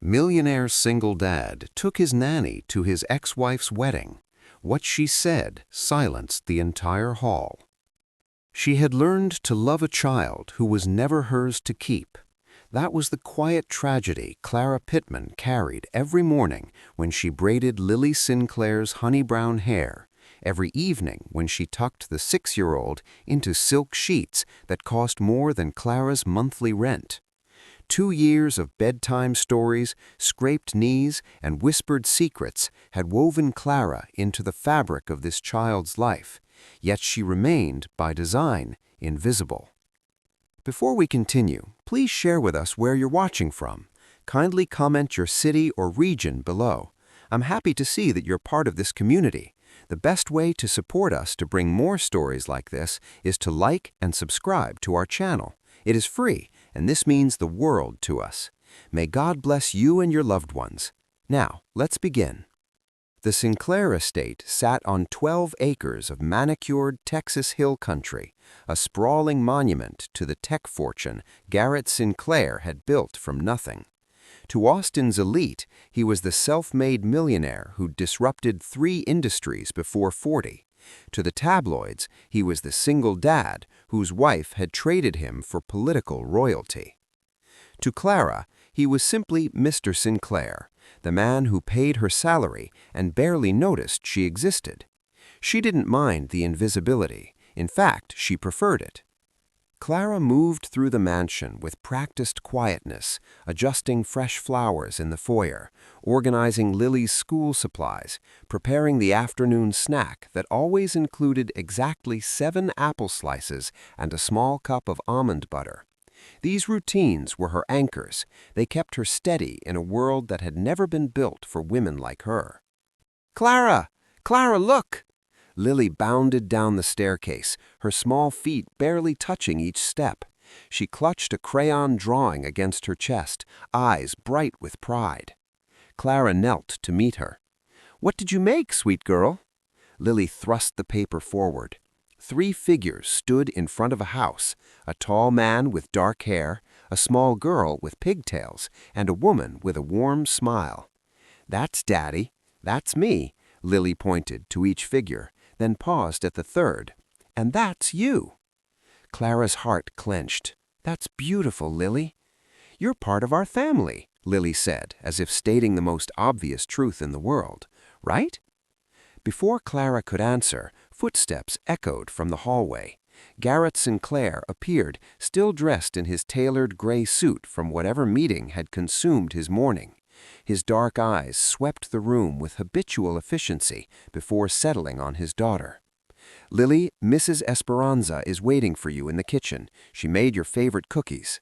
Millionaire single dad took his nanny to his ex-wife's wedding. What she said silenced the entire hall. She had learned to love a child who was never hers to keep. That was the quiet tragedy Clara Pittman carried every morning when she braided Lily Sinclair's honey-brown hair, every evening when she tucked the 6-year-old into silk sheets that cost more than Clara's monthly rent. 2 years of bedtime stories, scraped knees, and whispered secrets had woven Clara into the fabric of this child's life, yet she remained, by design, invisible. Before we continue, please share with us where you're watching from. Kindly comment your city or region below. I'm happy to see that you're part of this community. The best way to support us to bring more stories like this is to like and subscribe to our channel. It is free, and this means the world to us. May God bless you and your loved ones. Now, let's begin. The Sinclair estate sat on 12 acres of manicured Texas hill country, a sprawling monument to the tech fortune Garrett Sinclair had built from nothing. To Austin's elite, he was the self-made millionaire who disrupted 3 industries before 40. To the tabloids, he was the single dad whose wife had traded him for political royalty. To Clara, he was simply Mr. Sinclair, the man who paid her salary and barely noticed she existed. She didn't mind the invisibility. In fact, she preferred it. Clara moved through the mansion with practiced quietness, adjusting fresh flowers in the foyer, organizing Lily's school supplies, preparing the afternoon snack that always included exactly 7 apple slices and a small cup of almond butter. These routines were her anchors. They kept her steady in a world that had never been built for women like her. "Clara! Clara, look!" Lily bounded down the staircase, her small feet barely touching each step. She clutched a crayon drawing against her chest, eyes bright with pride. Clara knelt to meet her. "What did you make, sweet girl?" Lily thrust the paper forward. 3 figures stood in front of a house, a tall man with dark hair, a small girl with pigtails, and a woman with a warm smile. "That's Daddy. That's me," Lily pointed to each figure, then paused at the third. "And that's you." Clara's heart clenched. "That's beautiful, Lily." "You're part of our family," Lily said, as if stating the most obvious truth in the world. "Right?" Before Clara could answer, footsteps echoed from the hallway. Garrett Sinclair appeared, still dressed in his tailored gray suit from whatever meeting had consumed his morning. His dark eyes swept the room with habitual efficiency before settling on his daughter. "Lily, Mrs. Esperanza is waiting for you in the kitchen. She made your favorite cookies."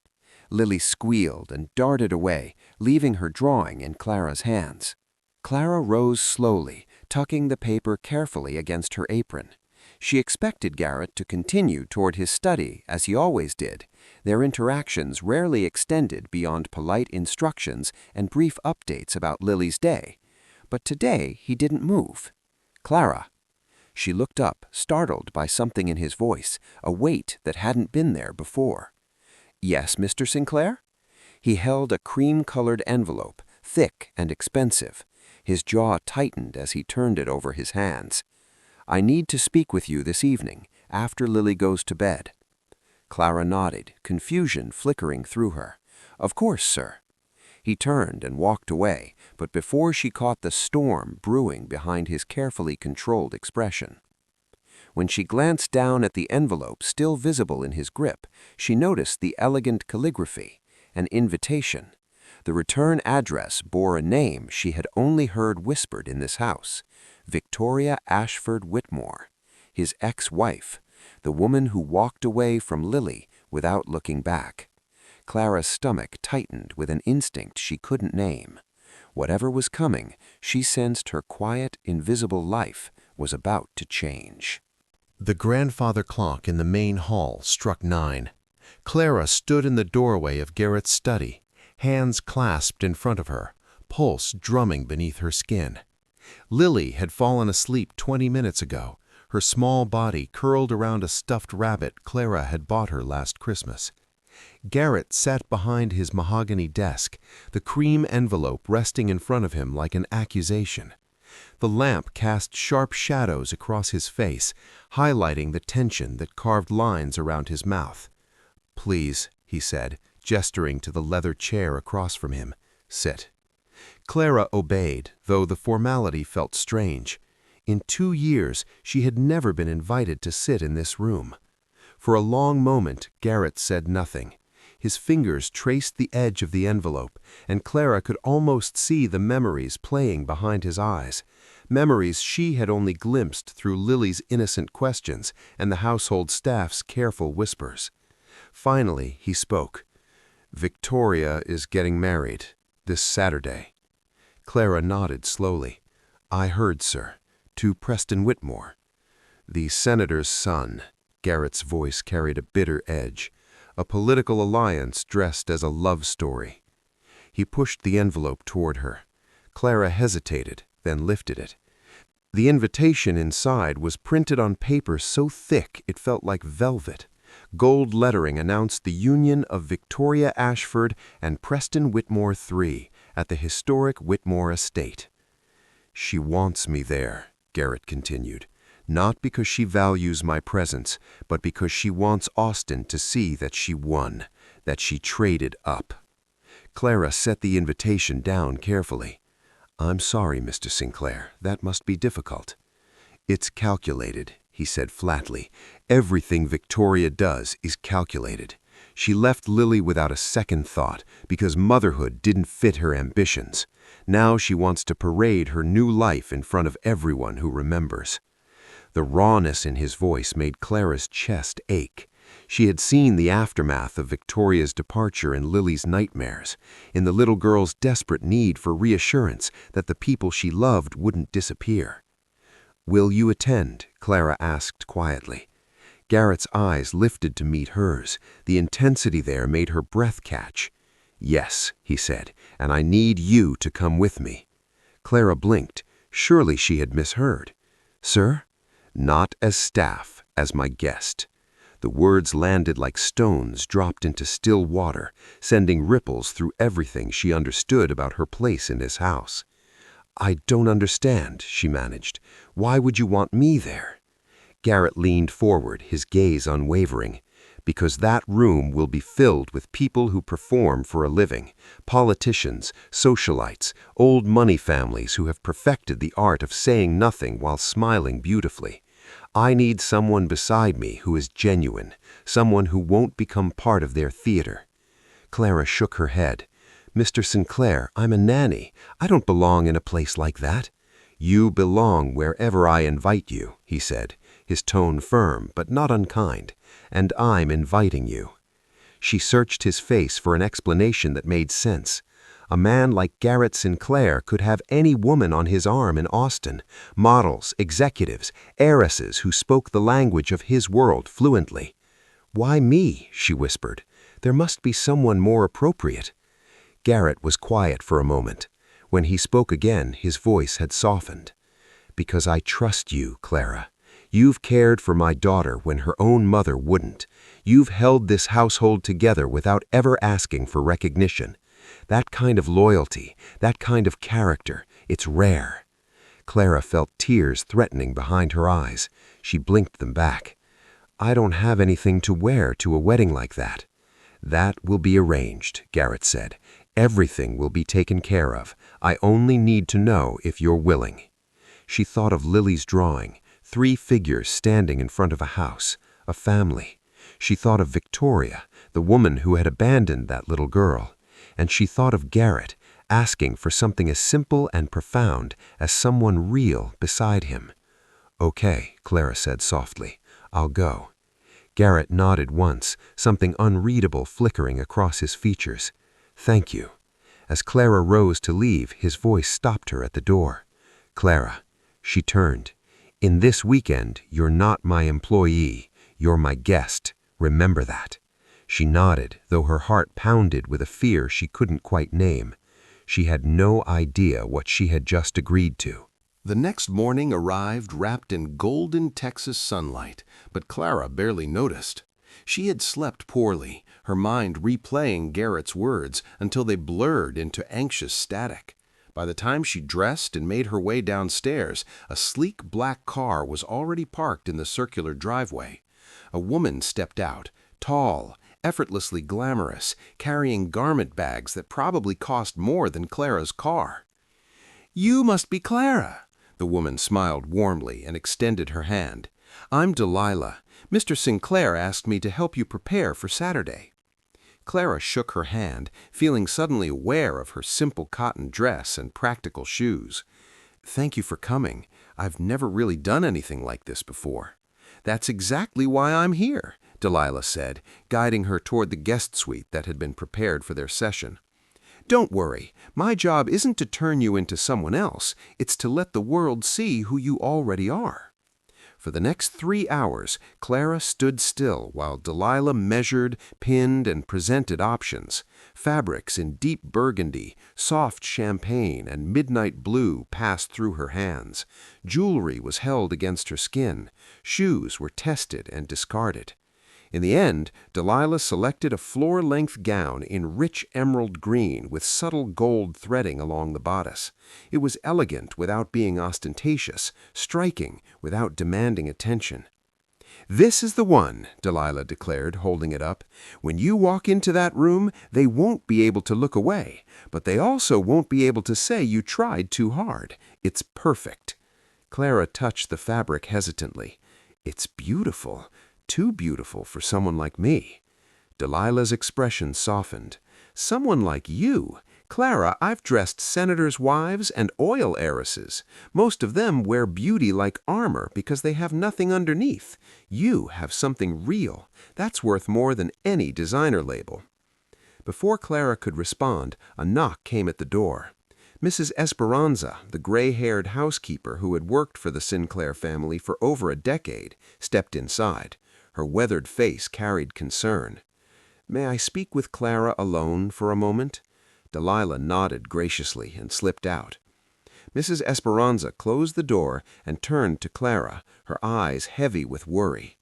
Lily squealed and darted away, leaving her drawing in Clara's hands. Clara rose slowly, tucking the paper carefully against her apron. She expected Garrett to continue toward his study, as he always did. Their interactions rarely extended beyond polite instructions and brief updates about Lily's day. But today he didn't move. "Clara." She looked up, startled by something in his voice, a weight that hadn't been there before. "Yes, Mr. Sinclair?" He held a cream-colored envelope, thick and expensive. His jaw tightened as he turned it over his hands. "I need to speak with you this evening, after Lily goes to bed." Clara nodded, confusion flickering through her. "Of course, sir." He turned and walked away, but before she caught the storm brewing behind his carefully controlled expression. When she glanced down at the envelope still visible in his grip, she noticed the elegant calligraphy, an invitation. The return address bore a name she had only heard whispered in this house: Victoria Ashford Whitmore, his ex-wife, the woman who walked away from Lily without looking back. Clara's stomach tightened with an instinct she couldn't name. Whatever was coming, she sensed her quiet, invisible life was about to change. The grandfather clock in the main hall struck 9. Clara stood in the doorway of Garrett's study, hands clasped in front of her, pulse drumming beneath her skin. Lily had fallen asleep 20 minutes ago, her small body curled around a stuffed rabbit Clara had bought her last Christmas. Garrett sat behind his mahogany desk, the cream envelope resting in front of him like an accusation. The lamp cast sharp shadows across his face, highlighting the tension that carved lines around his mouth. "Please," he said, gesturing to the leather chair across from him. "Sit." Clara obeyed, though the formality felt strange. In 2 years, she had never been invited to sit in this room. For a long moment, Garrett said nothing. His fingers traced the edge of the envelope, and Clara could almost see the memories playing behind his eyes, memories she had only glimpsed through Lily's innocent questions and the household staff's careful whispers. Finally, he spoke. "Victoria is getting married this Saturday." Clara nodded slowly. "I heard, sir. To Preston Whitmore." "The senator's son." Garrett's voice carried a bitter edge. "A political alliance dressed as a love story." He pushed the envelope toward her. Clara hesitated, then lifted it. The invitation inside was printed on paper so thick it felt like velvet. Gold lettering announced the union of Victoria Ashford and Preston Whitmore III at the historic Whitmore estate. "She wants me there," Garrett continued. "Not because she values my presence, but because she wants Austin to see that she won, that she traded up." Clara set the invitation down carefully. "I'm sorry, Mr. Sinclair. That must be difficult." "It's calculated," he said flatly. "Everything Victoria does is calculated. She left Lily without a second thought because motherhood didn't fit her ambitions. Now she wants to parade her new life in front of everyone who remembers." The rawness in his voice made Clara's chest ache. She had seen the aftermath of Victoria's departure in Lily's nightmares, in the little girl's desperate need for reassurance that the people she loved wouldn't disappear. "Will you attend?" Clara asked quietly. Garrett's eyes lifted to meet hers. The intensity there made her breath catch. "Yes," he said, "and I need you to come with me." Clara blinked. Surely she had misheard. "Sir?" "Not as staff, as my guest." The words landed like stones dropped into still water, sending ripples through everything she understood about her place in this house. "I don't understand," she managed. "Why would you want me there?" Garrett leaned forward, his gaze unwavering. "Because that room will be filled with people who perform for a living, politicians, socialites, old money families who have perfected the art of saying nothing while smiling beautifully. I need someone beside me who is genuine, someone who won't become part of their theater." Clara shook her head. "Mr. Sinclair, I'm a nanny. I don't belong in a place like that." "You belong wherever I invite you," he said, his tone firm but not unkind, "and I'm inviting you." She searched his face for an explanation that made sense. A man like Garrett Sinclair could have any woman on his arm in Austin, models, executives, heiresses who spoke the language of his world fluently. "Why me?" she whispered. "There must be someone more appropriate." Garrett was quiet for a moment. When he spoke again, his voice had softened. "Because I trust you, Clara. You've cared for my daughter when her own mother wouldn't. You've held this household together without ever asking for recognition. That kind of loyalty, that kind of character, it's rare." Clara felt tears threatening behind her eyes. She blinked them back. "I don't have anything to wear to a wedding like that." "That will be arranged," Garrett said. "Everything will be taken care of. I only need to know if you're willing." She thought of Lily's drawing, 3 figures standing in front of a house, a family. She thought of Victoria, the woman who had abandoned that little girl. And she thought of Garrett, asking for something as simple and profound as someone real beside him. "Okay," Clara said softly. "I'll go." Garrett nodded once, something unreadable flickering across his features. "Thank you." As Clara rose to leave, his voice stopped her at the door. "Clara." She turned. "In this weekend, you're not my employee. You're my guest. Remember that." She nodded, though her heart pounded with a fear she couldn't quite name. She had no idea what she had just agreed to. The next morning arrived wrapped in golden Texas sunlight, but Clara barely noticed. She had slept poorly, her mind replaying Garrett's words until they blurred into anxious static. By the time she dressed and made her way downstairs, a sleek black car was already parked in the circular driveway. A woman stepped out, tall, effortlessly glamorous, carrying garment bags that probably cost more than Clara's car. "You must be Clara." The woman smiled warmly and extended her hand. "I'm Delilah. Mr. Sinclair asked me to help you prepare for Saturday." Clara shook her hand, feeling suddenly aware of her simple cotton dress and practical shoes. "Thank you for coming. I've never really done anything like this before." "That's exactly why I'm here," Delilah said, guiding her toward the guest suite that had been prepared for their session. "Don't worry, my job isn't to turn you into someone else, it's to let the world see who you already are." For the next 3 hours, Clara stood still while Delilah measured, pinned, and presented options. Fabrics in deep burgundy, soft champagne, and midnight blue passed through her hands. Jewelry was held against her skin. Shoes were tested and discarded. In the end, Delilah selected a floor-length gown in rich emerald green with subtle gold threading along the bodice. It was elegant without being ostentatious, striking without demanding attention. "This is the one," Delilah declared, holding it up. "When you walk into that room, they won't be able to look away, but they also won't be able to say you tried too hard. It's perfect." Clara touched the fabric hesitantly. "It's beautiful. Too beautiful for someone like me." Delilah's expression softened. "Someone like you? Clara, I've dressed senators' wives and oil heiresses. Most of them wear beauty like armor because they have nothing underneath. You have something real. That's worth more than any designer label." Before Clara could respond, a knock came at the door. Mrs. Esperanza, the gray-haired housekeeper who had worked for the Sinclair family for over a decade, stepped inside. Her weathered face carried concern. "May I speak with Clara alone for a moment?" Delilah nodded graciously and slipped out. Mrs. Esperanza closed the door and turned to Clara, her eyes heavy with worry.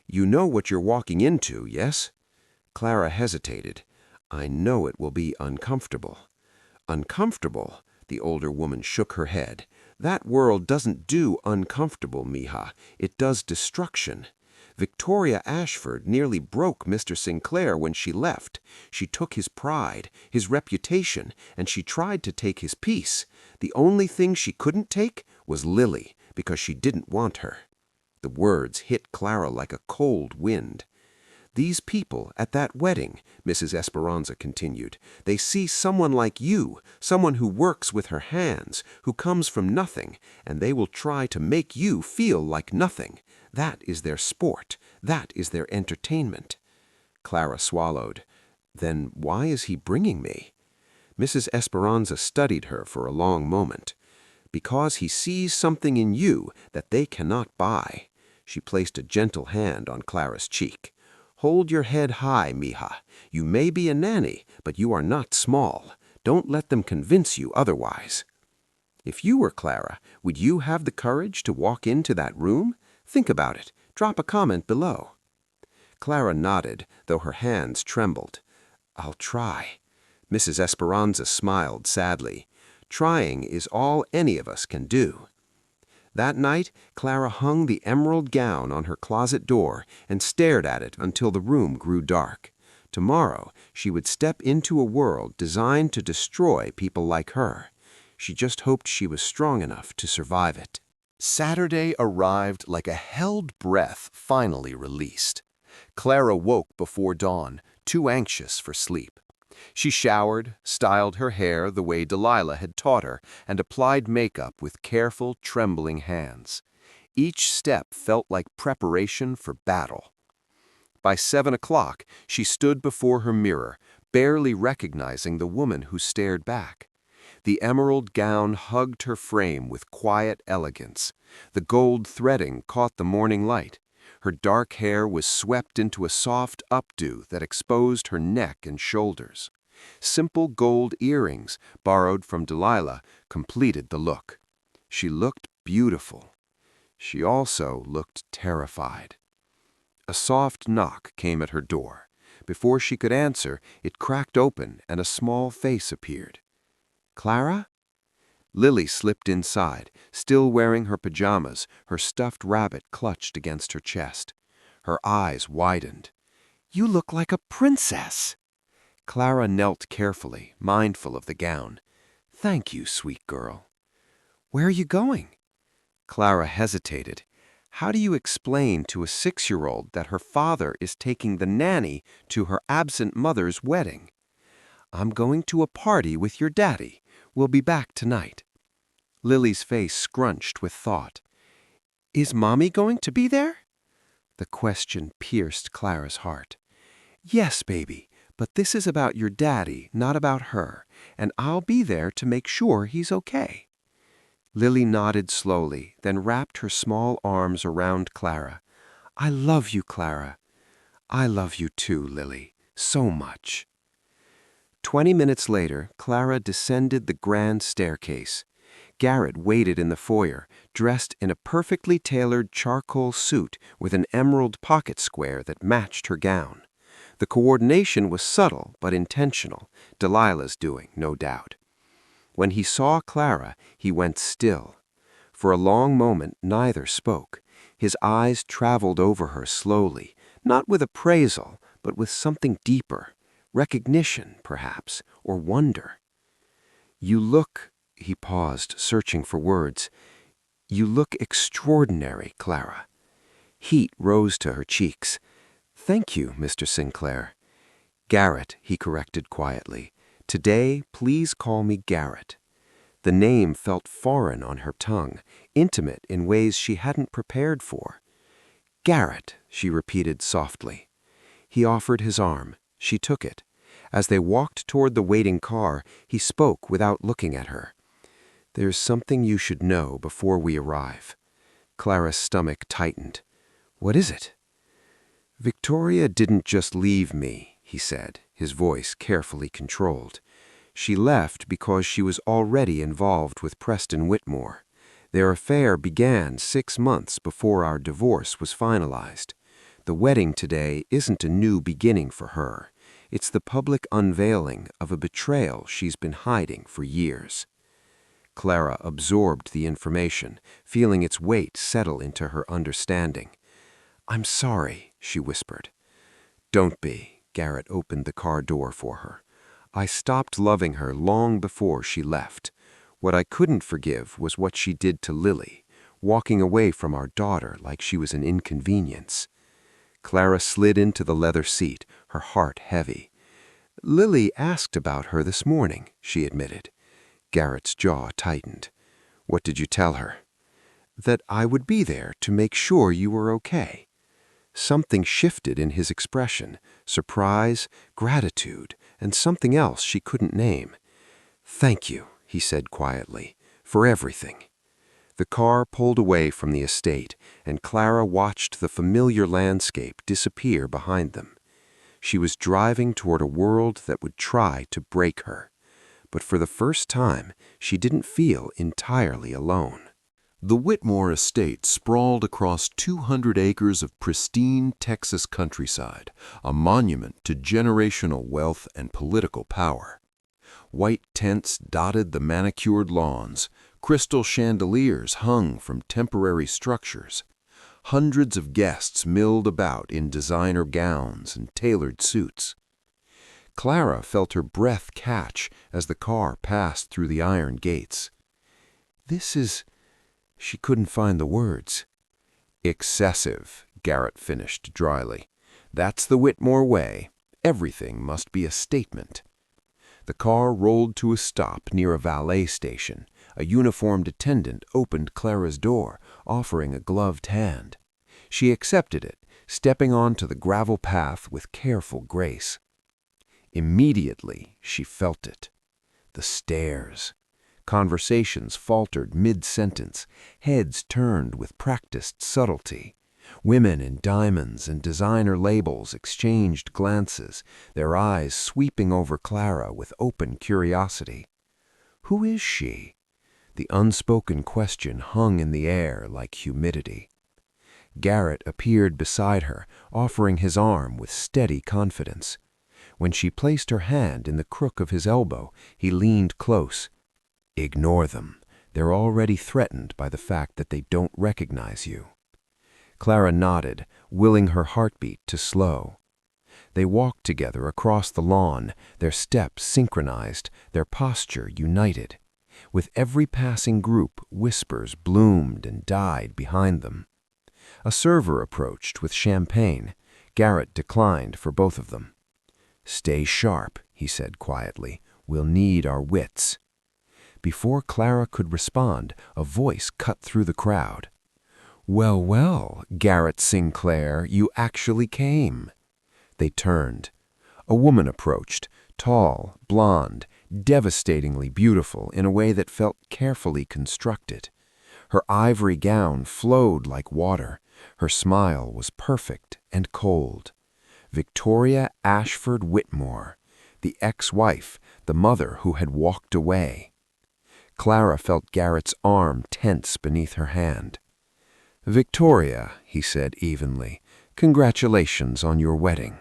"You know what you're walking into, yes?" Clara hesitated. "I know it will be uncomfortable." "Uncomfortable?" The older woman shook her head. "That world doesn't do uncomfortable, mija. It does destruction. Victoria Ashford nearly broke Mr. Sinclair when she left. She took his pride, his reputation, and she tried to take his peace. The only thing she couldn't take was Lily, because she didn't want her." The words hit Clara like a cold wind. "These people at that wedding," Mrs. Esperanza continued, "they see someone like you, someone who works with her hands, who comes from nothing, and they will try to make you feel like nothing. That is their sport. That is their entertainment." Clara swallowed. "Then why is he bringing me?" Mrs. Esperanza studied her for a long moment. "Because he sees something in you that they cannot buy." She placed a gentle hand on Clara's cheek. "Hold your head high, mija. You may be a nanny, but you are not small. Don't let them convince you otherwise." "If you were Clara, would you have the courage to walk into that room? Think about it. Drop a comment below." Clara nodded, though her hands trembled. "I'll try." Mrs. Esperanza smiled sadly. "Trying is all any of us can do." That night, Clara hung the emerald gown on her closet door and stared at it until the room grew dark. Tomorrow, she would step into a world designed to destroy people like her. She just hoped she was strong enough to survive it. Saturday arrived like a held breath finally released. Clara woke before dawn, too anxious for sleep. She showered, styled her hair the way Delilah had taught her, and applied makeup with careful, trembling hands. Each step felt like preparation for battle. By 7 o'clock, she stood before her mirror, barely recognizing the woman who stared back. The emerald gown hugged her frame with quiet elegance. The gold threading caught the morning light. Her dark hair was swept into a soft updo that exposed her neck and shoulders. Simple gold earrings, borrowed from Delilah, completed the look. She looked beautiful. She also looked terrified. A soft knock came at her door. Before she could answer, it cracked open and a small face appeared. "Clara?" Lily slipped inside, still wearing her pajamas, her stuffed rabbit clutched against her chest. Her eyes widened. "You look like a princess!" Clara knelt carefully, mindful of the gown. "Thank you, sweet girl." "Where are you going?" Clara hesitated. How do you explain to a 6-year-old that her father is taking the nanny to her absent mother's wedding? "I'm going to a party with your daddy. We'll be back tonight." Lily's face scrunched with thought. "Is Mommy going to be there?" The question pierced Clara's heart. "Yes, baby, but this is about your daddy, not about her, and I'll be there to make sure he's okay." Lily nodded slowly, then wrapped her small arms around Clara. "I love you, Clara." "I love you too, Lily, so much." 20 minutes later, Clara descended the grand staircase. Garrett waited in the foyer, dressed in a perfectly tailored charcoal suit with an emerald pocket square that matched her gown. The coordination was subtle but intentional, Delilah's doing, no doubt. When he saw Clara, he went still. For a long moment, neither spoke. His eyes traveled over her slowly, not with appraisal, but with something deeper. Recognition, perhaps, or wonder. "You look," he paused, searching for words. "You look extraordinary, Clara." Heat rose to her cheeks. "Thank you, Mr. Sinclair." "Garrett," he corrected quietly. "Today, please call me Garrett." The name felt foreign on her tongue, intimate in ways she hadn't prepared for. "Garrett," she repeated softly. He offered his arm. She took it. As they walked toward the waiting car, he spoke without looking at her. "There's something you should know before we arrive." Clara's stomach tightened. "What is it?" "Victoria didn't just leave me," he said, his voice carefully controlled. "She left because she was already involved with Preston Whitmore. Their affair began 6 months before our divorce was finalized. The wedding today isn't a new beginning for her. It's the public unveiling of a betrayal she's been hiding for years." Clara absorbed the information, feeling its weight settle into her understanding. "I'm sorry," she whispered. "Don't be." Garrett opened the car door for her. "I stopped loving her long before she left. What I couldn't forgive was what she did to Lily, walking away from our daughter like she was an inconvenience." Clara slid into the leather seat, her heart heavy. "Lily asked about her this morning," she admitted. Garrett's jaw tightened. "What did you tell her?" "That I would be there to make sure you were okay." Something shifted in his expression, surprise, gratitude, and something else she couldn't name. "Thank you," he said quietly, "for everything." The car pulled away from the estate, and Clara watched the familiar landscape disappear behind them. She was driving toward a world that would try to break her. But for the first time, she didn't feel entirely alone. The Whitmore estate sprawled across 200 acres of pristine Texas countryside, a monument to generational wealth and political power. White tents dotted the manicured lawns, crystal chandeliers hung from temporary structures. Hundreds of guests milled about in designer gowns and tailored suits. Clara felt her breath catch as the car passed through the iron gates. "This is..." She couldn't find the words. "Excessive," Garrett finished dryly. "That's the Whitmore way. Everything must be a statement." The car rolled to a stop near a valet station. A uniformed attendant opened Clara's door, offering a gloved hand. She accepted it, stepping onto the gravel path with careful grace. Immediately, she felt it. The stares. Conversations faltered mid-sentence, heads turned with practiced subtlety. Women in diamonds and designer labels exchanged glances, their eyes sweeping over Clara with open curiosity. Who is she? The unspoken question hung in the air like humidity. Garrett appeared beside her, offering his arm with steady confidence. When she placed her hand in the crook of his elbow, he leaned close. "Ignore them. They're already threatened by the fact that they don't recognize you." Clara nodded, willing her heartbeat to slow. They walked together across the lawn, their steps synchronized, their posture united. With every passing group, whispers bloomed and died behind them. A server approached with champagne. Garrett declined for both of them. "Stay sharp," he said quietly. "We'll need our wits." Before Clara could respond, a voice cut through the crowd. "Well, well, Garrett Sinclair, you actually came." They turned. A woman approached, tall, blonde, devastatingly beautiful in a way that felt carefully constructed. Her ivory gown flowed like water. Her smile was perfect and cold. Victoria Ashford Whitmore, the ex-wife, the mother who had walked away. Clara felt Garrett's arm tense beneath her hand. "Victoria," he said evenly, "congratulations on your wedding."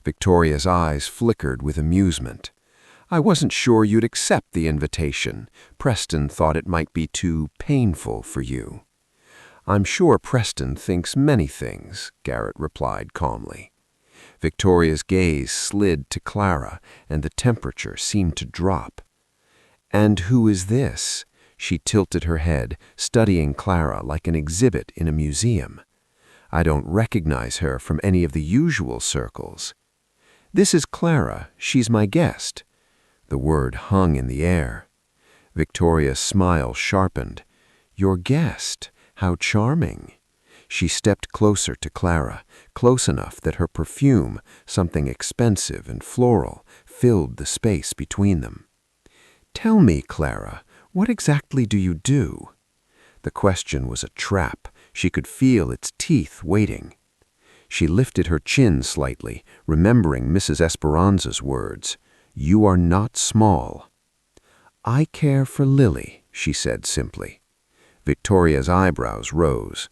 Victoria's eyes flickered with amusement. "I wasn't sure you'd accept the invitation. Preston thought it might be too painful for you." "I'm sure Preston thinks many things," Garrett replied calmly. Victoria's gaze slid to Clara, and the temperature seemed to drop. "And who is this?" She tilted her head, studying Clara like an exhibit in a museum. "I don't recognize her from any of the usual circles." "This is Clara. She's my guest." The word hung in the air. Victoria's smile sharpened. "Your guest? How charming." She stepped closer to Clara, close enough that her perfume, something expensive and floral, filled the space between them. "Tell me, Clara, what exactly do you do?" The question was a trap. She could feel its teeth waiting. She lifted her chin slightly, remembering Mrs. Esperanza's words. "You are not small." "I care for Lily," she said simply. Victoria's eyebrows rose.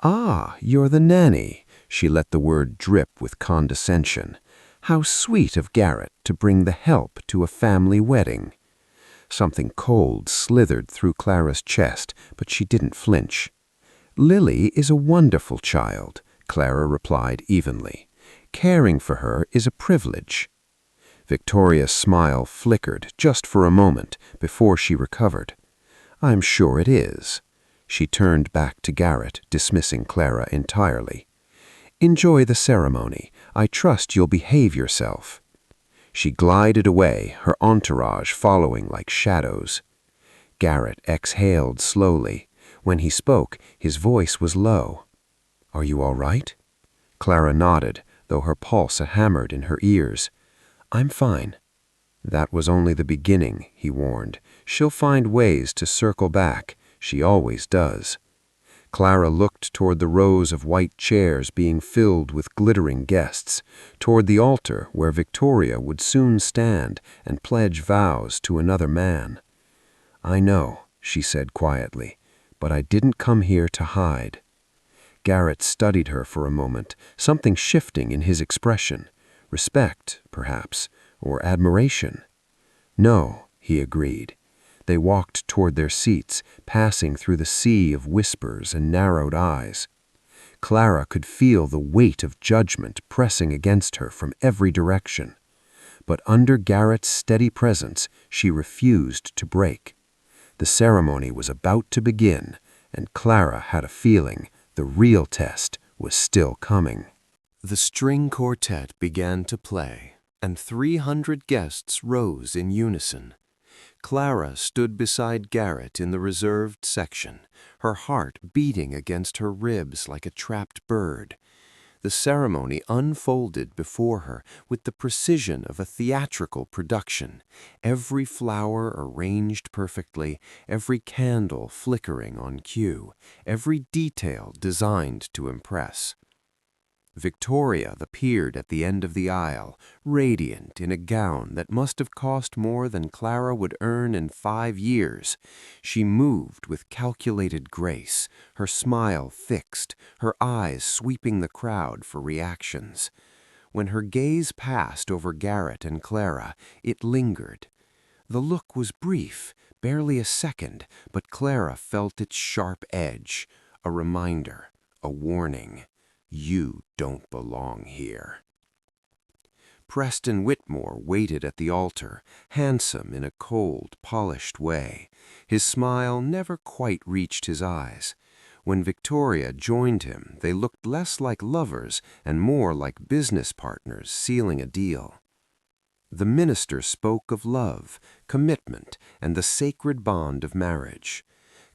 "Ah, you're the nanny." She let the word drip with condescension. "How sweet of Garrett to bring the help to a family wedding." Something cold slithered through Clara's chest, but she didn't flinch. "Lily is a wonderful child," Clara replied evenly. "Caring for her is a privilege." Victoria's smile flickered just for a moment before she recovered. "I'm sure it is." She turned back to Garrett, dismissing Clara entirely. "Enjoy the ceremony. I trust you'll behave yourself." She glided away, her entourage following like shadows. Garrett exhaled slowly. When he spoke, his voice was low. "Are you all right?" Clara nodded, though her pulse hammered in her ears. "I'm fine." "That was only the beginning," he warned. "She'll find ways to circle back. She always does." Clara looked toward the rows of white chairs being filled with glittering guests, toward the altar where Victoria would soon stand and pledge vows to another man. "I know," she said quietly, "but I didn't come here to hide." Garrett studied her for a moment, something shifting in his expression. Respect, perhaps, or admiration. "No," he agreed. They walked toward their seats, passing through the sea of whispers and narrowed eyes. Clara could feel the weight of judgment pressing against her from every direction. But under Garrett's steady presence, she refused to break. The ceremony was about to begin, and Clara had a feeling the real test was still coming. The string quartet began to play, and 300 guests rose in unison. Clara stood beside Garrett in the reserved section, her heart beating against her ribs like a trapped bird. The ceremony unfolded before her with the precision of a theatrical production, every flower arranged perfectly, every candle flickering on cue, every detail designed to impress. Victoria appeared at the end of the aisle, radiant in a gown that must have cost more than Clara would earn in 5 years. She moved with calculated grace, her smile fixed, her eyes sweeping the crowd for reactions. When her gaze passed over Garrett and Clara, it lingered. The look was brief, barely a second, but Clara felt its sharp edge, a reminder, a warning. You don't belong here. Preston Whitmore waited at the altar, handsome in a cold, polished way. His smile never quite reached his eyes. When Victoria joined him, they looked less like lovers and more like business partners sealing a deal. The minister spoke of love, commitment, and the sacred bond of marriage.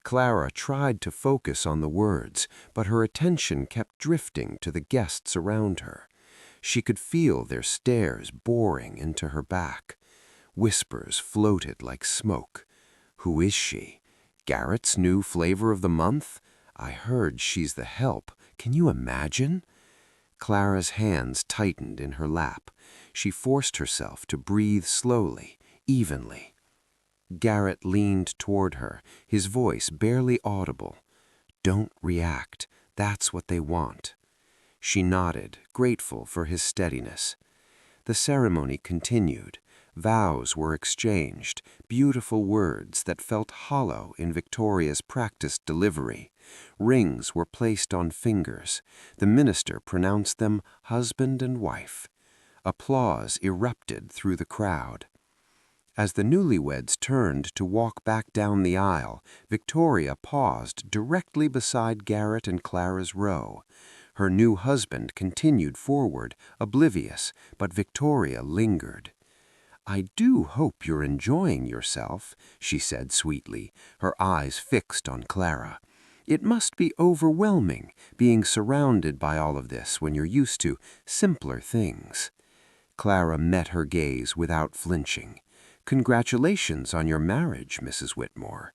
Clara tried to focus on the words, but her attention kept drifting to the guests around her. She could feel their stares boring into her back. Whispers floated like smoke. Who is she? Garrett's new flavor of the month? I heard she's the help. Can you imagine? Clara's hands tightened in her lap. She forced herself to breathe slowly, evenly. Garrett leaned toward her, his voice barely audible. Don't react. That's what they want. She nodded, grateful for his steadiness. The ceremony continued. Vows were exchanged, beautiful words that felt hollow in Victoria's practiced delivery. Rings were placed on fingers. The minister pronounced them husband and wife. Applause erupted through the crowd. As the newlyweds turned to walk back down the aisle, Victoria paused directly beside Garrett and Clara's row. Her new husband continued forward, oblivious, but Victoria lingered. I do hope you're enjoying yourself, she said sweetly, her eyes fixed on Clara. It must be overwhelming, being surrounded by all of this when you're used to simpler things. Clara met her gaze without flinching. Congratulations on your marriage, Mrs. Whitmore.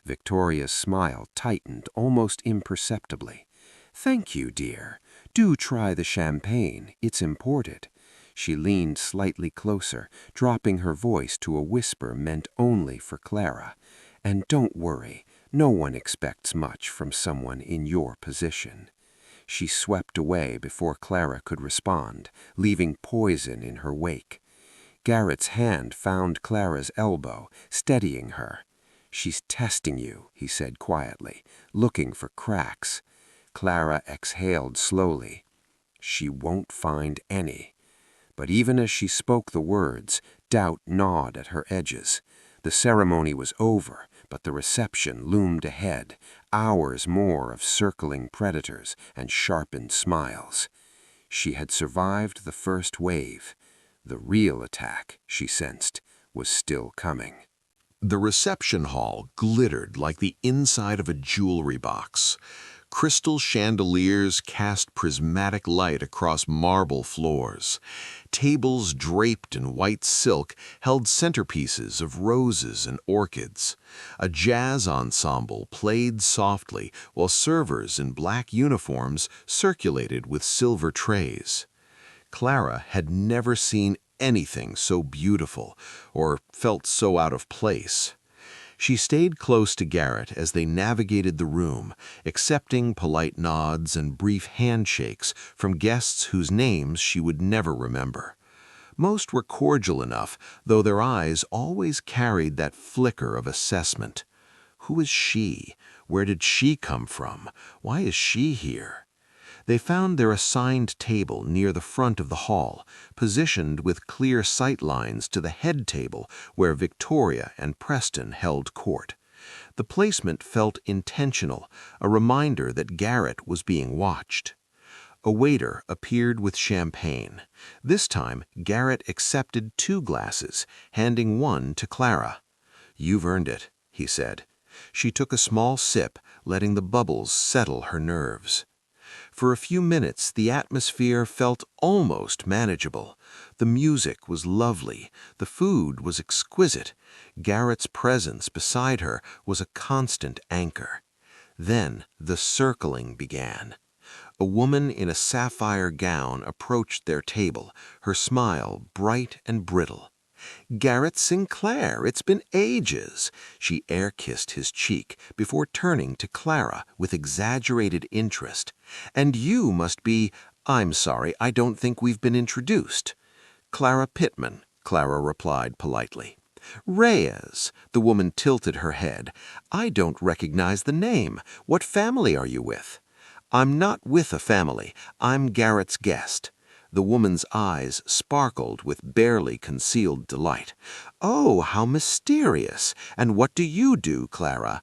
Victoria's smile tightened almost imperceptibly. Thank you, dear. Do try the champagne. It's imported. She leaned slightly closer, dropping her voice to a whisper meant only for Clara. And don't worry, no one expects much from someone in your position. She swept away before Clara could respond, leaving poison in her wake. Garrett's hand found Clara's elbow, steadying her. She's testing you, he said quietly, looking for cracks. Clara exhaled slowly. She won't find any. But even as she spoke the words, doubt gnawed at her edges. The ceremony was over, but the reception loomed ahead, hours more of circling predators and sharpened smiles. She had survived the first wave. The real attack, she sensed, was still coming. The reception hall glittered like the inside of a jewelry box. Crystal chandeliers cast prismatic light across marble floors. Tables draped in white silk held centerpieces of roses and orchids. A jazz ensemble played softly while servers in black uniforms circulated with silver trays. Clara had never seen anything so beautiful or felt so out of place. She stayed close to Garrett as they navigated the room, accepting polite nods and brief handshakes from guests whose names she would never remember. Most were cordial enough, though their eyes always carried that flicker of assessment. Who is she? Where did she come from? Why is she here? They found their assigned table near the front of the hall, positioned with clear sight lines to the head table where Victoria and Preston held court. The placement felt intentional, a reminder that Garrett was being watched. A waiter appeared with champagne. This time, Garrett accepted 2 glasses, handing one to Clara. "You've earned it," he said. She took a small sip, letting the bubbles settle her nerves. For a few minutes, the atmosphere felt almost manageable. The music was lovely. The food was exquisite. Garrett's presence beside her was a constant anchor. Then the circling began. A woman in a sapphire gown approached their table, her smile bright and brittle. "Garrett Sinclair, it's been ages." She air-kissed his cheek before turning to Clara with exaggerated interest. "And you must be— I'm sorry, I don't think we've been introduced." "Clara Pittman," Clara replied politely. "Reyes," the woman tilted her head. "I don't recognize the name. What family are you with?" "I'm not with a family. I'm Garrett's guest." The woman's eyes sparkled with barely concealed delight. "Oh, how mysterious! And what do you do, Clara?"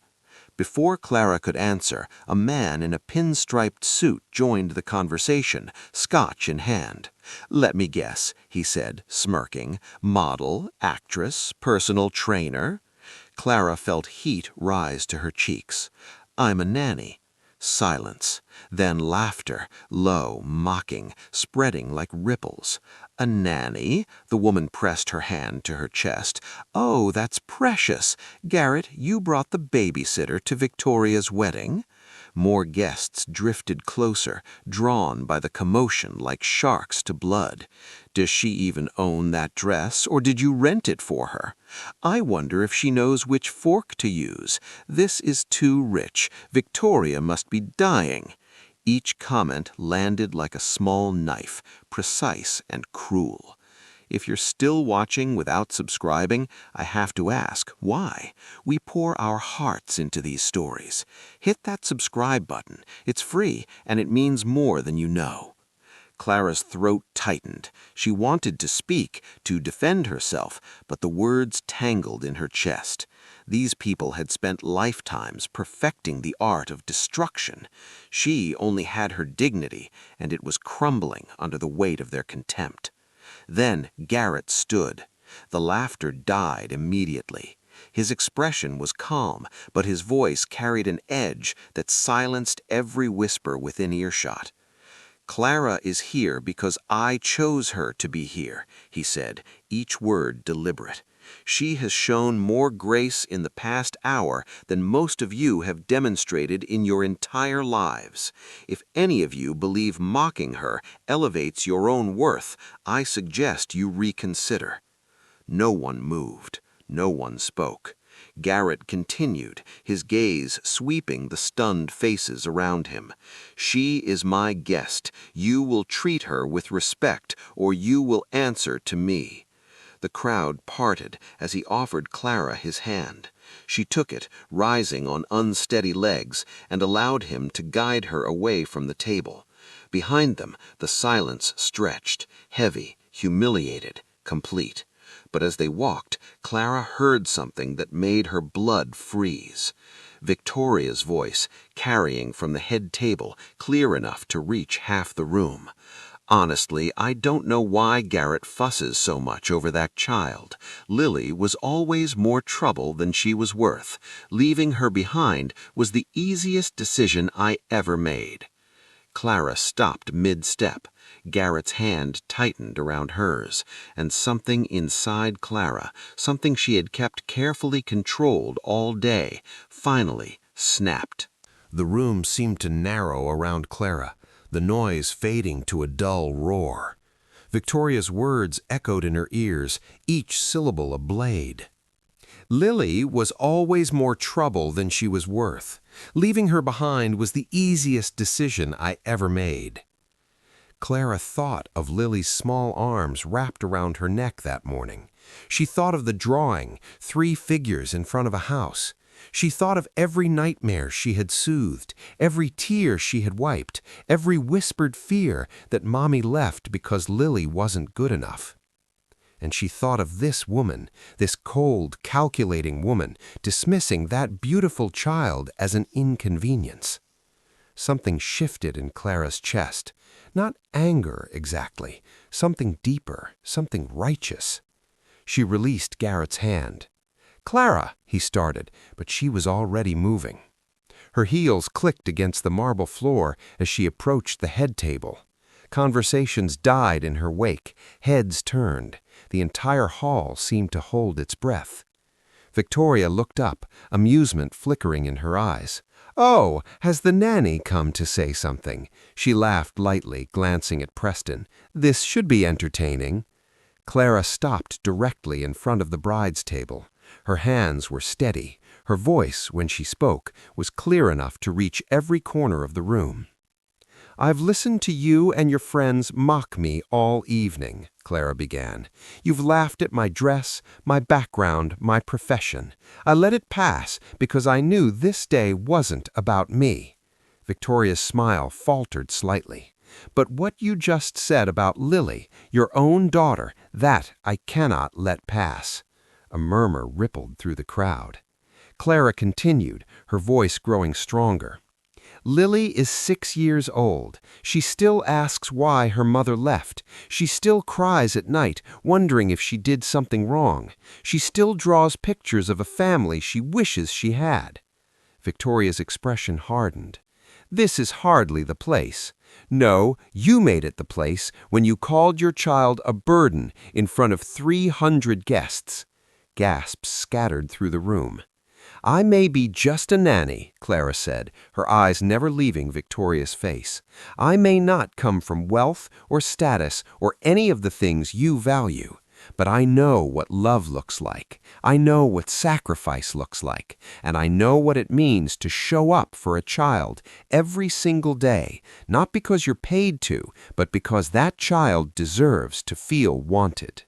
Before Clara could answer, a man in a pinstriped suit joined the conversation, scotch in hand. "Let me guess," he said, smirking. "Model, actress, personal trainer?" Clara felt heat rise to her cheeks. "I'm a nanny." Silence. Then laughter, low, mocking, spreading like ripples. "A nanny?" The woman pressed her hand to her chest. "Oh, that's precious. Garrett, you brought the babysitter to Victoria's wedding?" More guests drifted closer, drawn by the commotion like sharks to blood. "Does she even own that dress, or did you rent it for her? I wonder if she knows which fork to use. This is too rich. Victoria must be dying." Each comment landed like a small knife, precise and cruel. If you're still watching without subscribing, I have to ask, why? We pour our hearts into these stories. Hit that subscribe button. It's free, and it means more than you know. Clara's throat tightened. She wanted to speak, to defend herself, but the words tangled in her chest. These people had spent lifetimes perfecting the art of destruction. She only had her dignity, and it was crumbling under the weight of their contempt. Then Garrett stood. The laughter died immediately. His expression was calm, but his voice carried an edge that silenced every whisper within earshot. "Clara is here because I chose her to be here," he said, each word deliberate. "She has shown more grace in the past hour than most of you have demonstrated in your entire lives. If any of you believe mocking her elevates your own worth, I suggest you reconsider." No one moved. No one spoke. Garrett continued, his gaze sweeping the stunned faces around him. "She is my guest. You will treat her with respect, or you will answer to me." The crowd parted as he offered Clara his hand. She took it, rising on unsteady legs, and allowed him to guide her away from the table. Behind them, the silence stretched, heavy, humiliated, complete. But as they walked, Clara heard something that made her blood freeze. Victoria's voice, carrying from the head table, clear enough to reach half the room. "Honestly, I don't know why Garrett fusses so much over that child. Lily was always more trouble than she was worth. Leaving her behind was the easiest decision I ever made." Clara stopped mid-step. Garrett's hand tightened around hers, and something inside Clara, something she had kept carefully controlled all day, finally snapped. The room seemed to narrow around Clara, the noise fading to a dull roar. Victoria's words echoed in her ears, each syllable a blade. Lily was always more trouble than she was worth. Leaving her behind was the easiest decision I ever made. Clara thought of Lily's small arms wrapped around her neck that morning. She thought of the drawing, 3 figures in front of a house. She thought of every nightmare she had soothed, every tear she had wiped, every whispered fear that Mommy left because Lily wasn't good enough. And she thought of this woman, this cold, calculating woman, dismissing that beautiful child as an inconvenience. Something shifted in Clara's chest. Not anger exactly, something deeper, something righteous. She released Garrett's hand. "Clara," he started, but she was already moving. Her heels clicked against the marble floor as she approached the head table. Conversations died in her wake, heads turned. The entire hall seemed to hold its breath. Victoria looked up, amusement flickering in her eyes. "Oh, has the nanny come to say something?" She laughed lightly, glancing at Preston. "This should be entertaining." Clara stopped directly in front of the bride's table. Her hands were steady. Her voice, when she spoke, was clear enough to reach every corner of the room. "I've listened to you and your friends mock me all evening," Clara began. "You've laughed at my dress, my background, my profession. I let it pass because I knew this day wasn't about me." Victoria's smile faltered slightly. "But what you just said about Lily, your own daughter, that I cannot let pass." A murmur rippled through the crowd. Clara continued, her voice growing stronger. "Lily is 6 years old. She still asks why her mother left. She still cries at night, wondering if she did something wrong. She still draws pictures of a family she wishes she had." Victoria's expression hardened. "This is hardly the place. No, you made it the place when you called your child a burden in front of 300 guests." Gasps scattered through the room. "I may be just a nanny," Clara said, her eyes never leaving Victoria's face. "I may not come from wealth or status or any of the things you value. But I know what love looks like. I know what sacrifice looks like. And I know what it means to show up for a child every single day, not because you're paid to, but because that child deserves to feel wanted."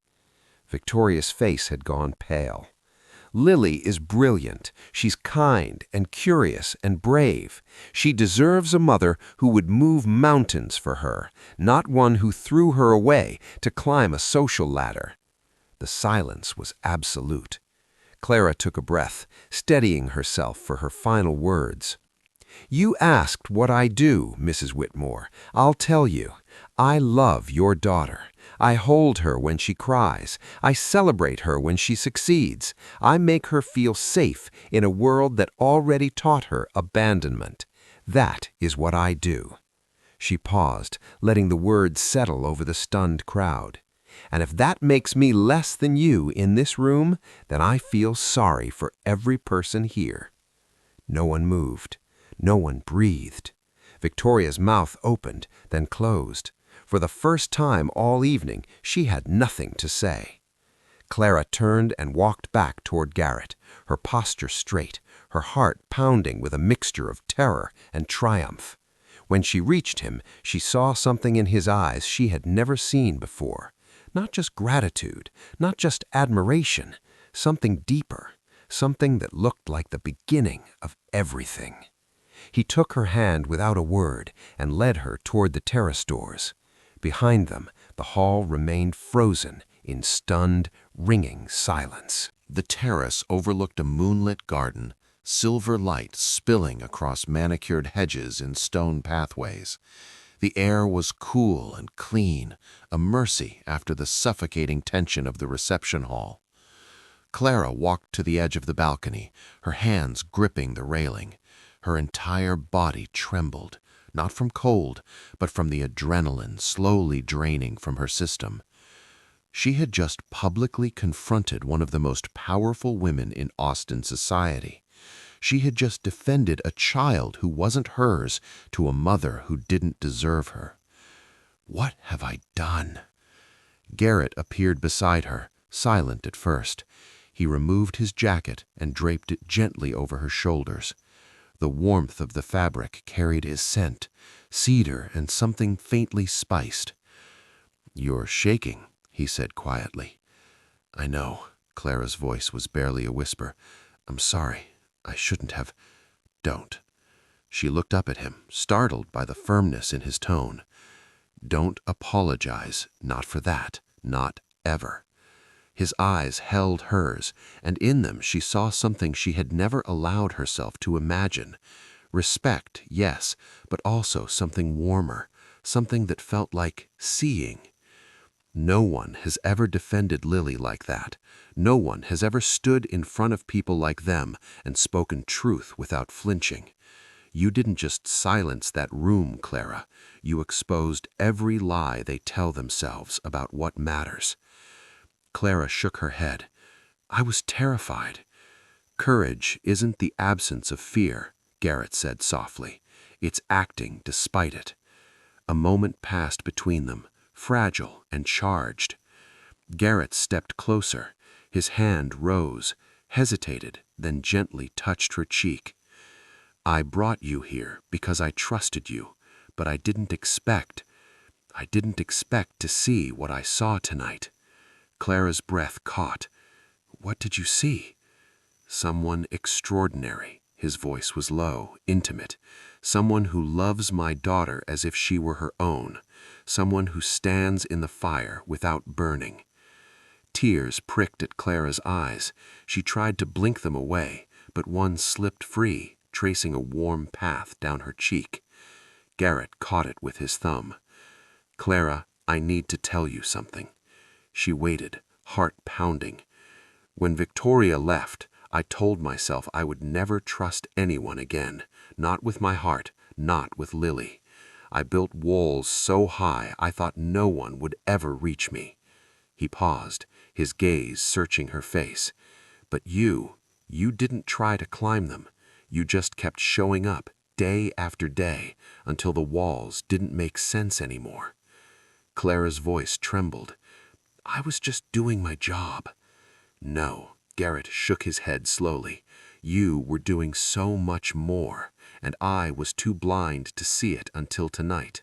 Victoria's face had gone pale. "Lily is brilliant. She's kind and curious and brave. She deserves a mother who would move mountains for her, not one who threw her away to climb a social ladder." The silence was absolute. Clara took a breath, steadying herself for her final words. "You asked what I do, Mrs. Whitmore. I'll tell you. I love your daughter. I hold her when she cries. I celebrate her when she succeeds. I make her feel safe in a world that already taught her abandonment. That is what I do." She paused, letting the words settle over the stunned crowd. "And if that makes me less than you in this room, then I feel sorry for every person here." No one moved. No one breathed. Victoria's mouth opened, then closed. For the first time all evening, she had nothing to say. Clara turned and walked back toward Garrett, her posture straight, her heart pounding with a mixture of terror and triumph. When she reached him, she saw something in his eyes she had never seen before. Not just gratitude, not just admiration, something deeper, something that looked like the beginning of everything. He took her hand without a word and led her toward the terrace doors. Behind them, the hall remained frozen in stunned, ringing silence. The terrace overlooked a moonlit garden, silver light spilling across manicured hedges and stone pathways. The air was cool and clean, a mercy after the suffocating tension of the reception hall. Clara walked to the edge of the balcony, her hands gripping the railing. Her entire body trembled, not from cold, but from the adrenaline slowly draining from her system. She had just publicly confronted one of the most powerful women in Austin society. She had just defended a child who wasn't hers to a mother who didn't deserve her. What have I done? Garrett appeared beside her, silent at first. He removed his jacket and draped it gently over her shoulders. The warmth of the fabric carried his scent, cedar and something faintly spiced. "You're shaking," he said quietly. "I know." Clara's voice was barely a whisper. "I'm sorry. I shouldn't have." "Don't." She looked up at him, startled by the firmness in his tone. "Don't apologize, not for that, not ever." His eyes held hers, and in them she saw something she had never allowed herself to imagine. Respect, yes, but also something warmer, something that felt like seeing. No one has ever defended Lily like that. No one has ever stood in front of people like them and spoken truth without flinching. You didn't just silence that room, Clara. You exposed every lie they tell themselves about what matters. Clara shook her head. "I was terrified." Courage isn't the absence of fear, Garrett said softly. It's acting despite it. A moment passed between them, fragile and charged. Garrett stepped closer. His hand rose, hesitated, then gently touched her cheek. I brought you here because I trusted you, but I didn't expect to see what I saw tonight. Clara's breath caught. What did you see? Someone extraordinary. His voice was low, intimate. Someone who loves my daughter as if she were her own. Someone who stands in the fire without burning. Tears pricked at Clara's eyes. She tried to blink them away, but one slipped free, tracing a warm path down her cheek. Garrett caught it with his thumb. Clara, I need to tell you something. She waited, heart pounding. When Victoria left, I told myself I would never trust anyone again, not with my heart, not with Lily. I built walls so high I thought no one would ever reach me. He paused, his gaze searching her face. But you didn't try to climb them. You just kept showing up, day after day, until the walls didn't make sense anymore. Clara's voice trembled. I was just doing my job. No, Garrett shook his head slowly. You were doing so much more, and I was too blind to see it until tonight.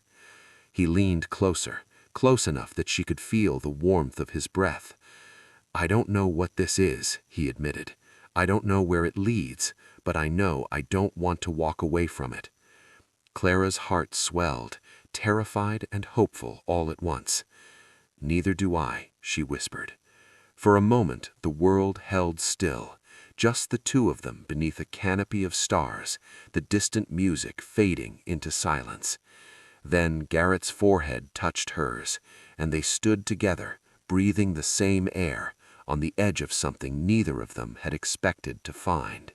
He leaned closer, close enough that she could feel the warmth of his breath. I don't know what this is, he admitted. I don't know where it leads, but I know I don't want to walk away from it. Clara's heart swelled, terrified and hopeful all at once. Neither do I, she whispered. For a moment, the world held still, just the two of them beneath a canopy of stars, the distant music fading into silence. Then Garrett's forehead touched hers, and they stood together, breathing the same air, on the edge of something neither of them had expected to find.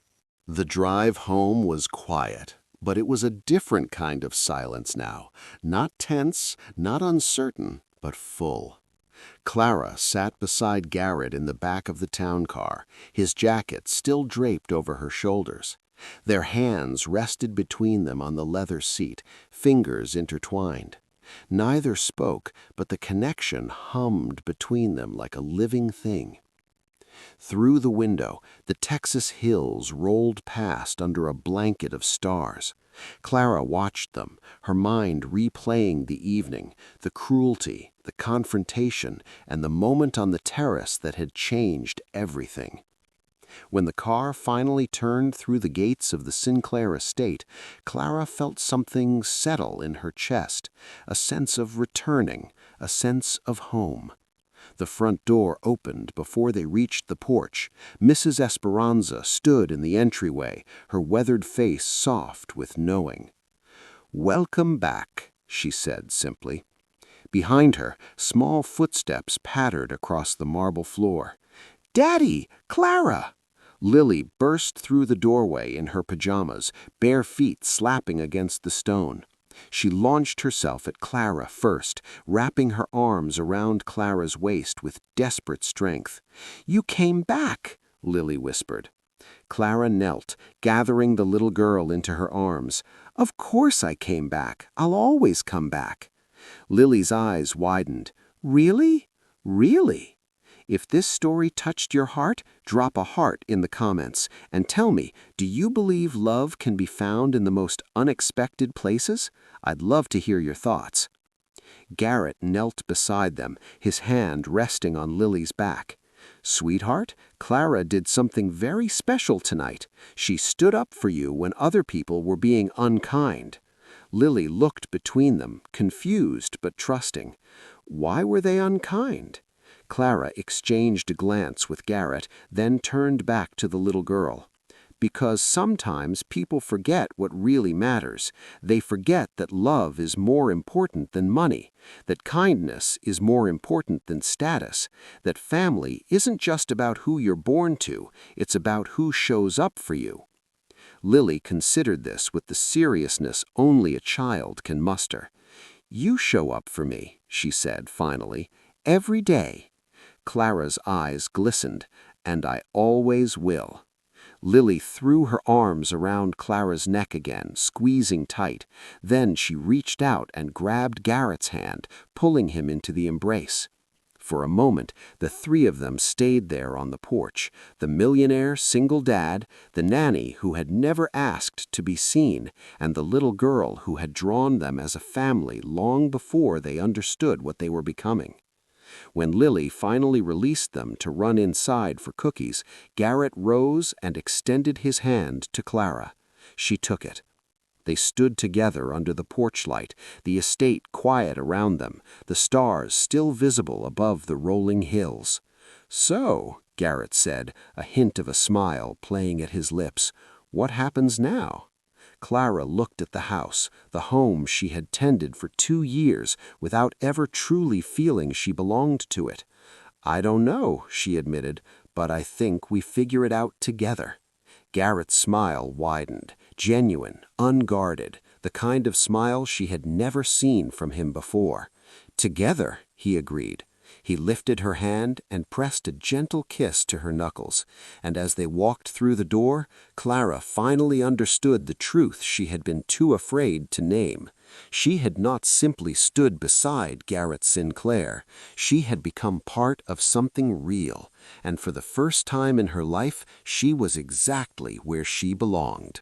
The drive home was quiet, but it was a different kind of silence now, not tense, not uncertain, but full. Clara sat beside Garrett in the back of the town car, his jacket still draped over her shoulders. Their hands rested between them on the leather seat, fingers intertwined. Neither spoke, but the connection hummed between them like a living thing. Through the window, the Texas hills rolled past under a blanket of stars. Clara watched them, her mind replaying the evening, the cruelty, the confrontation, and the moment on the terrace that had changed everything. When the car finally turned through the gates of the Sinclair estate, Clara felt something settle in her chest, a sense of returning, a sense of home. The front door opened before they reached the porch. Mrs. Esperanza stood in the entryway, her weathered face soft with knowing. "Welcome back," she said simply. Behind her, small footsteps pattered across the marble floor. "Daddy! Clara!" Lily burst through the doorway in her pajamas, bare feet slapping against the stone. She launched herself at Clara first, wrapping her arms around Clara's waist with desperate strength. "You came back," Lily whispered. Clara knelt, gathering the little girl into her arms. "Of course I came back. I'll always come back." Lily's eyes widened. "Really? Really?" If this story touched your heart, drop a heart in the comments and tell me, do you believe love can be found in the most unexpected places? I'd love to hear your thoughts. Garrett knelt beside them, his hand resting on Lily's back. "Sweetheart, Clara did something very special tonight. She stood up for you when other people were being unkind." Lily looked between them, confused but trusting. Why were they unkind? Clara exchanged a glance with Garrett, then turned back to the little girl. "Because sometimes people forget what really matters. They forget that love is more important than money, that kindness is more important than status, that family isn't just about who you're born to, it's about who shows up for you." Lily considered this with the seriousness only a child can muster. "You show up for me," she said finally, "every day." Clara's eyes glistened. "And I always will." Lily threw her arms around Clara's neck again, squeezing tight. Then she reached out and grabbed Garrett's hand, pulling him into the embrace. For a moment, the three of them stayed there on the porch, the millionaire single dad, the nanny who had never asked to be seen, and the little girl who had drawn them as a family long before they understood what they were becoming. When Lily finally released them to run inside for cookies, Garrett rose and extended his hand to Clara. She took it. They stood together under the porch light, the estate quiet around them, the stars still visible above the rolling hills. "So," Garrett said, a hint of a smile playing at his lips, "what happens now?" Clara looked at the house, the home she had tended for 2 years without ever truly feeling she belonged to it. "I don't know," she admitted, "but I think we figure it out together." Garrett's smile widened, genuine, unguarded, the kind of smile she had never seen from him before. "Together," he agreed. He lifted her hand and pressed a gentle kiss to her knuckles, and as they walked through the door, Clara finally understood the truth she had been too afraid to name. She had not simply stood beside Garrett Sinclair. She had become part of something real, and for the first time in her life, she was exactly where she belonged.